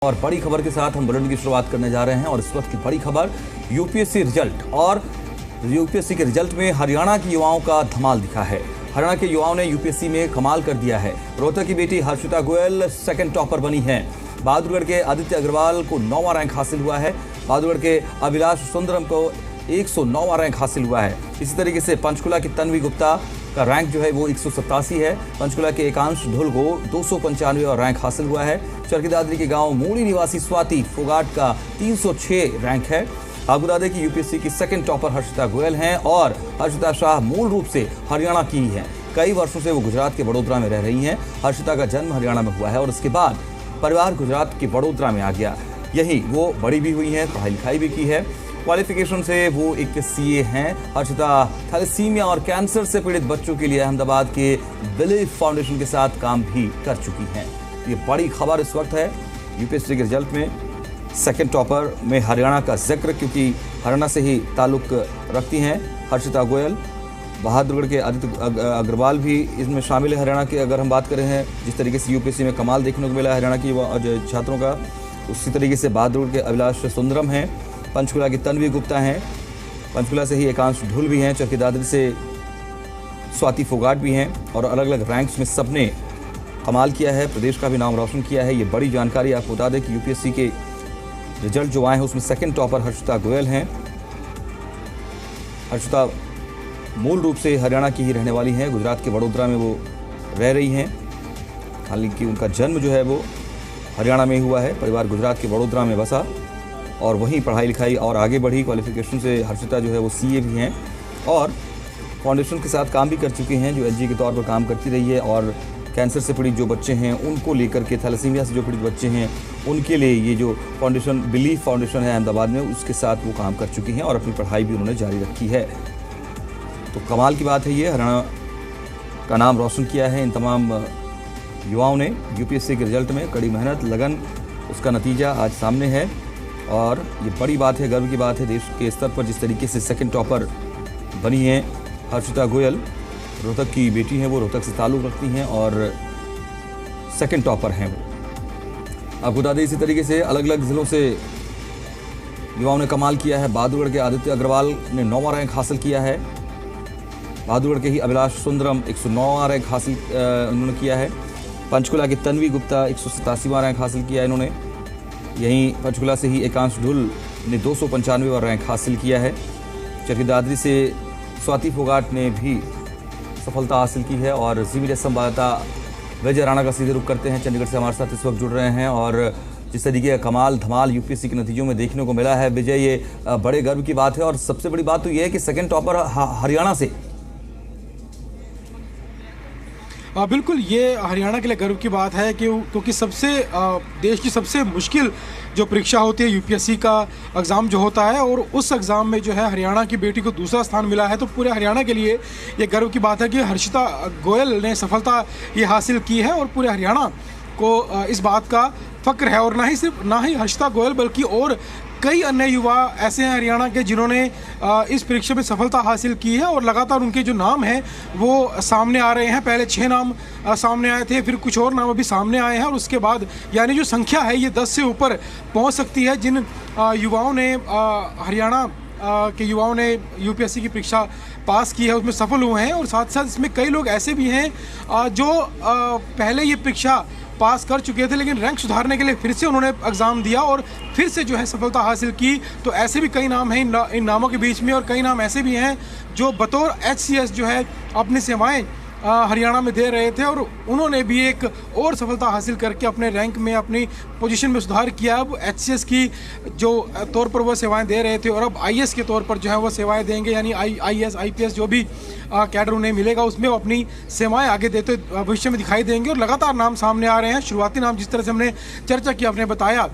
और बड़ी खबर के साथ हम बुलेटिन की शुरुआत करने जा रहे हैं। और इस वक्त की बड़ी खबर यूपीएससी रिजल्ट, और यूपीएससी के रिजल्ट में हरियाणा के युवाओं का धमाल दिखा है। हरियाणा के युवाओं ने यूपीएससी में कमाल कर दिया है। रोहतक की बेटी हर्षिता गोयल सेकंड टॉपर बनी है। बहादुरगढ़ के आदित्य अग्रवाल को 9वां रैंक हासिल हुआ है। बहादुरगढ़ के अभिलाष सुंदरम को 109वां रैंक हासिल हुआ है। इसी तरीके से पंचकुला की तन्वी गुप्ता का रैंक जो है वो 187 है। पंचकुला के एकांश ढुल को 295वां रैंक हासिल हुआ है। चरखी दादरी के गांव मूड़ी निवासी स्वाति फोगाट का 306 रैंक है। आपको बता दें कि यूपीएससी की सेकंड टॉपर हर्षिता गोयल हैं और हर्षिता शाह मूल रूप से हरियाणा की ही है। कई वर्षों से वो गुजरात के वडोदरा में रह रही हैं। हर्षिता का जन्म हरियाणा में हुआ है और उसके बाद परिवार गुजरात के वडोदरा में आ गया। यही वो बड़ी भी हुई हैं, पढ़ाई लिखाई भी की है। क्वालिफिकेशन से वो एक सीए हैं। हर्षिता थैलेसीमिया और कैंसर से पीड़ित बच्चों के लिए अहमदाबाद के बिलीव फाउंडेशन के साथ काम भी कर चुकी हैं। ये बड़ी खबर इस वक्त है यूपीएससी के रिजल्ट में सेकंड टॉपर में हरियाणा का जिक्र, क्योंकि हरियाणा से ही ताल्लुक रखती हैं हर्षिता गोयल। बहादुरगढ़ के आदित्य अग्रवाल भी इसमें शामिल है। हरियाणा की अगर हम बात करें हैं, जिस तरीके से यूपीएससी में कमाल देखने को मिला हरियाणा की छात्रों का, उसी तरीके से बहादुरगढ़ के अभिलाष सुंदरम हैं। पंचकुला की तन्वी गुप्ता हैं। पंचकुला से ही एकांश ढुल भी हैं। चरखी दादरी से स्वाति फोगाट भी हैं। और अलग अलग रैंक्स में सबने कमाल किया है, प्रदेश का भी नाम रोशन किया है। ये बड़ी जानकारी आपको बता दें कि यूपीएससी के रिजल्ट जो आए हैं उसमें सेकंड टॉपर हर्षिता गोयल हैं। हर्षिता मूल रूप से हरियाणा की ही रहने वाली हैं। गुजरात के वडोदरा में वो रह रही हैं। हालांकि उनका जन्म जो है वो हरियाणा में हुआ है। परिवार गुजरात के वडोदरा में बसा और वहीं पढ़ाई लिखाई और आगे बढ़ी। क्वालिफिकेशन से हर्षिता जो है वो सीए भी हैं और फाउंडेशन के साथ काम भी कर चुके हैं, जो एलजी के तौर पर काम करती रही है। और कैंसर से पीड़ित जो बच्चे हैं उनको लेकर के, थैलेसीमिया से जो पीड़ित बच्चे हैं उनके लिए ये जो फाउंडेशन बिलीव फाउंडेशन है अहमदाबाद में, उसके साथ वो काम कर चुकी हैं और अपनी पढ़ाई भी उन्होंने जारी रखी है। तो कमाल की बात है, ये हरियाणा का नाम रोशन किया है इन तमाम युवाओं ने। यूपीएससी के रिजल्ट में कड़ी मेहनत, लगन, उसका नतीजा आज सामने है और ये बड़ी बात है, गर्व की बात है देश के स्तर पर। जिस तरीके से सेकंड टॉपर बनी है हर्षिता गोयल, रोहतक की बेटी हैं, वो रोहतक से ताल्लुक़ रखती हैं और सेकंड टॉपर हैं वो। आपको बता दें इसी तरीके से अलग अलग ज़िलों से युवाओं ने कमाल किया है। बहादुरगढ़ के आदित्य अग्रवाल ने 9वां रैंक हासिल किया है। बहादुरगढ़ के ही अभिलाष सुंदरम 109वां रैंक हासिल उन्होंने किया है। पंचकुला की तन्वी गुप्ता 187वां रैंक हासिल किया है इन्होंने। यहीं पंचकुला से ही एकांश ढुल ने 295वां रैंक हासिल किया है। चरखी दादरी से स्वाति फोगाट ने भी सफलता हासिल की है। और जी मीडिया संवाददाता विजय राणा का सीधे रुख करते हैं, चंडीगढ़ से हमारे साथ इस वक्त जुड़ रहे हैं। और जिस तरीके का कमाल धमाल यूपीएससी के नतीजों में देखने को मिला है विजय, ये बड़े गर्व की बात है। और सबसे बड़ी बात तो ये है कि सेकंड टॉपर हरियाणा से। बिल्कुल, ये हरियाणा के लिए गर्व की बात है क्योंकि देश की सबसे मुश्किल जो परीक्षा होती है यूपीएससी का एग्ज़ाम जो होता है, और उस एग्ज़ाम में जो है हरियाणा की बेटी को दूसरा स्थान मिला है। तो पूरे हरियाणा के लिए ये गर्व की बात है कि हर्षिता गोयल ने सफलता ये हासिल की है और पूरे हरियाणा को इस बात का फ़क्र है। और ना ही हर्षिता गोयल बल्कि और कई अन्य युवा ऐसे हैं हरियाणा के जिन्होंने इस परीक्षा में सफलता हासिल की है और लगातार उनके जो नाम हैं वो सामने आ रहे हैं। पहले 6 नाम सामने आए थे, फिर कुछ और नाम अभी सामने आए हैं और उसके बाद यानी जो संख्या है ये 10 से ऊपर पहुंच सकती है जिन युवाओं ने हरियाणा के युवाओं ने यूपीएससी की परीक्षा पास की है, उसमें सफल हुए हैं। और साथ साथ इसमें कई लोग ऐसे भी हैं जो पहले ये परीक्षा पास कर चुके थे लेकिन रैंक सुधारने के लिए फिर से उन्होंने एग्ज़ाम दिया और फिर से जो है सफलता हासिल की। तो ऐसे भी कई नाम हैं इन नामों के बीच में, और कई नाम ऐसे भी हैं जो बतौर एचसीएस जो है अपनी सेवाएं हरियाणा में दे रहे थे और उन्होंने भी एक और सफलता हासिल करके अपने रैंक में, अपनी पोजीशन में सुधार किया। अब एचसीएस की जो तौर पर वो सेवाएं दे रहे थे और अब आईएएस के तौर पर जो है वो सेवाएं देंगे, यानी आईएएस आईपीएस जो भी कैडर उन्हें मिलेगा उसमें वो अपनी सेवाएं आगे देते भविष्य में दिखाई देंगे। और लगातार नाम सामने आ रहे हैं। शुरुआती नाम जिस तरह से हमने चर्चा की, आपने बताया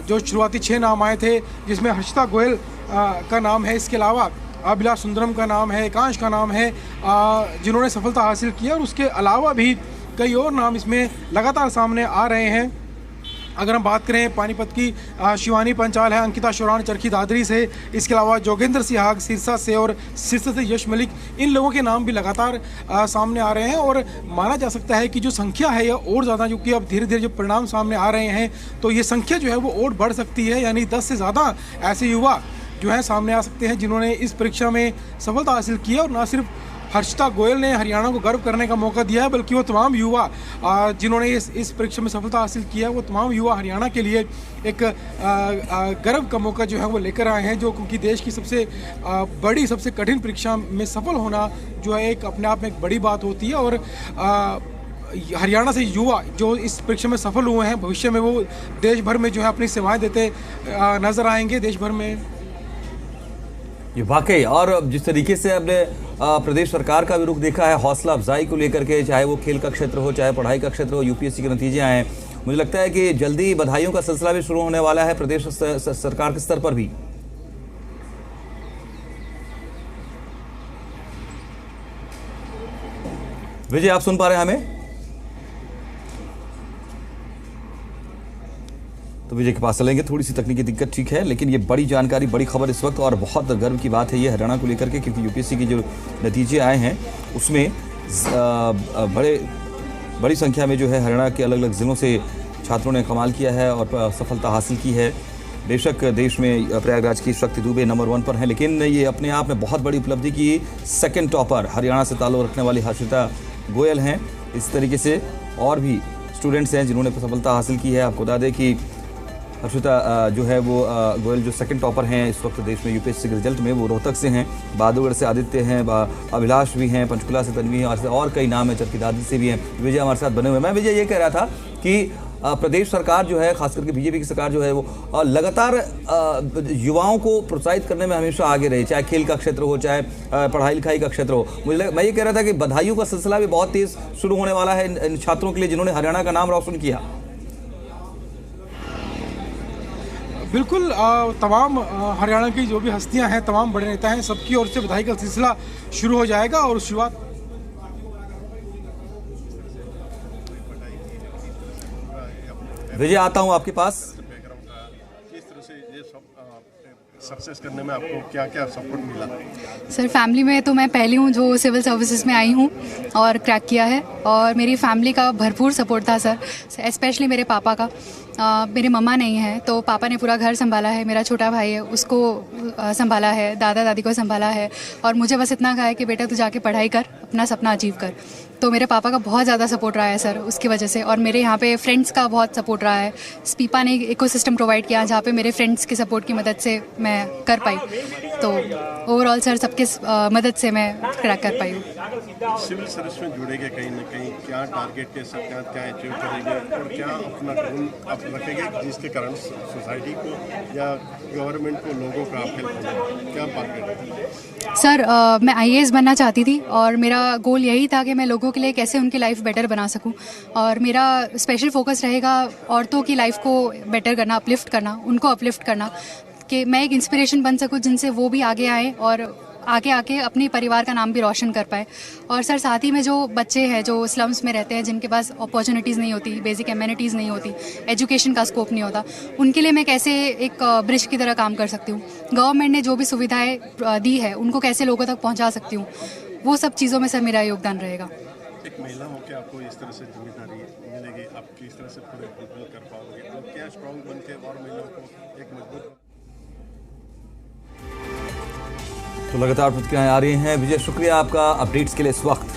जो शुरुआती 6 नाम आए थे जिसमें हर्षिता गोयल का नाम है, इसके अलावा अभिलाष सुंदरम का नाम है, एकांश का नाम है जिन्होंने सफलता हासिल की है। और उसके अलावा भी कई और नाम इसमें लगातार सामने आ रहे हैं। अगर हम बात करें पानीपत की शिवानी पंचाल है, अंकिता शोरान चरखी दादरी से, इसके अलावा जोगेंद्र सिहाग सिरसा से और सिरसा से यश मलिक, इन लोगों के नाम भी लगातार सामने आ रहे हैं। और माना जा सकता है कि जो संख्या है यह और ज़्यादा, क्योंकि अब धीरे धीरे जो परिणाम सामने आ रहे हैं तो ये संख्या जो है वो और बढ़ सकती है, यानी 10 से ज़्यादा ऐसे युवा जो है सामने आ सकते हैं जिन्होंने इस परीक्षा में सफलता हासिल की है। और न सिर्फ हर्षिता गोयल ने हरियाणा को गर्व करने का मौका दिया है, बल्कि वो तमाम युवा जिन्होंने इस परीक्षा में सफलता हासिल किया है, वो तमाम युवा हरियाणा के लिए एक गर्व का मौका जो है वो लेकर आए हैं। जो क्योंकि देश की सबसे बड़ी, सबसे कठिन परीक्षा में सफल होना जो है एक अपने आप में एक बड़ी बात होती है। और हरियाणा से युवा जो इस परीक्षा में सफल हुए हैं, भविष्य में वो देश भर में जो है अपनी सेवाएं देते नजर आएंगे देश भर में। ये वाकई, और जिस तरीके से आपने प्रदेश सरकार का भी रुख देखा है हौसला अफजाई को लेकर के, चाहे वो खेल का क्षेत्र हो, चाहे पढ़ाई का क्षेत्र हो, यूपीएससी के नतीजे आए, मुझे लगता है कि जल्दी बधाइयों का सिलसिला भी शुरू होने वाला है प्रदेश सरकार के स्तर पर भी। विजय, आप सुन पा रहे हैं हमें? तो विजय के पास चलेंगे, थोड़ी सी तकनीकी दिक्कत ठीक है, लेकिन ये बड़ी जानकारी, बड़ी खबर इस वक्त, और बहुत गर्व की बात है ये हरियाणा को लेकर के, क्योंकि यूपीएससी की जो नतीजे आए हैं उसमें बड़ी संख्या में जो है हरियाणा के अलग अलग ज़िलों से छात्रों ने कमाल किया है और सफलता हासिल की है। बेशक देश में प्रयागराज की शक्ति दुबे नंबर 1 पर हैं, लेकिन ये अपने आप में बहुत बड़ी उपलब्धि की सेकंड टॉपर हरियाणा से ताल्लुक़ रखने वाली हर्षिता गोयल हैं। इस तरीके से और भी स्टूडेंट्स हैं जिन्होंने सफलता हासिल की है। आपको बता दें कि हर्षिता जो है वो गोयल जो सेकंड टॉपर हैं इस वक्त देश में यूपीएससी के रिजल्ट में, वो रोहतक से हैं, बहादुरगढ़ से आदित्य हैं, अभिलाष भी हैं, पंचकुला से तन्वी हैं, और कई नाम है, चरखी दादरी से भी हैं। विजय हमारे साथ बने हुए। मैं विजय ये कह रहा था कि प्रदेश सरकार जो है, खास करके बीजेपी की सरकार जो है, वो लगातार युवाओं को प्रोत्साहित करने में हमेशा आगे रही, चाहे खेल का क्षेत्र हो, चाहे पढ़ाई लिखाई का क्षेत्र हो। मैं ये कह रहा था कि बधाइयों का सिलसिला भी बहुत तेज शुरू होने वाला है इन छात्रों के लिए जिन्होंने हरियाणा का नाम रोशन किया। बिल्कुल, तमाम हरियाणा की जो भी हस्तियां हैं, तमाम बड़े नेता हैं, सबकी ओर से बधाई का सिलसिला शुरू हो जाएगा। और शुरुआत विजय, आता हूं आपके पास। किस तरह से ये सब सक्सेस करने में आपको क्या क्या सपोर्ट मिला? सर, फैमिली में तो मैं पहली हूँ जो सिविल सर्विसेज में आई हूँ और क्रैक किया है, और मेरी फैमिली का भरपूर सपोर्ट था सर, स्पेशली मेरे पापा का। मेरे मम्मा नहीं है तो पापा ने पूरा घर संभाला है, मेरा छोटा भाई है उसको संभाला है, दादा दादी को संभाला है, और मुझे बस इतना कहा है कि बेटा तू जाके पढ़ाई कर, अपना सपना अचीव कर। तो मेरे पापा का बहुत ज़्यादा सपोर्ट रहा है सर उसकी वजह से, और मेरे यहाँ पे फ्रेंड्स का बहुत सपोर्ट रहा है। स्पीपा ने इकोसिस्टम प्रोवाइड किया जहाँ पे मेरे फ्रेंड्स के सपोर्ट की मदद से मैं कर पाई। तो ओवरऑल सर सबके मदद से मैं क्रैक कर पाई हूँ। सिविल सर्विस में जुड़ेंगे कहीं ना कहीं, क्या टारगेट के साथ क्या अचीव करेंगे और क्या अपना गोल आप रखेंगे जिसके कारण सोसाइटी को या गवर्नमेंट को, लोगों का आप हेल्प करेंगे, क्या बात करेंगे? सर, मैं IAS बनना चाहती थी और मेरा गोल यही था कि मैं लोगों के लिए कैसे उनकी लाइफ बेटर बना सकूं, और मेरा स्पेशल फोकस रहेगा औरतों की लाइफ को बेटर करना, अपलिफ्ट करना, उनको अपलिफ्ट करना, कि मैं एक इंस्पिरेशन बन सकूं जिनसे वो भी आगे आए और आगे आके अपने परिवार का नाम भी रोशन कर पाए। और सर साथ ही में जो बच्चे हैं जो स्लम्स में रहते हैं, जिनके पास अपॉर्चुनिटीज़ नहीं होती, बेसिक एम्यूनिटीज़ नहीं होती, एजुकेशन का स्कोप नहीं होता, उनके लिए मैं कैसे एक ब्रिज की तरह काम कर सकती हूँ, गवर्नमेंट ने जो भी सुविधाएं दी है उनको कैसे लोगों तक पहुँचा सकती हूँ, वो सब चीज़ों में सर मेरा योगदान रहेगा। एक महिला होकर आपको इस तरह से जिम्मेदारी मिलेगी, आप किस तरह से पूरे फुलफिल कर पाओगे और क्या स्ट्रॉन्ग बन के और महिलाओं को एक मजबूत। तो लगातार प्रतिक्रियाएं आ रही हैं। विजय, शुक्रिया आपका अपडेट्स के लिए इस वक्त।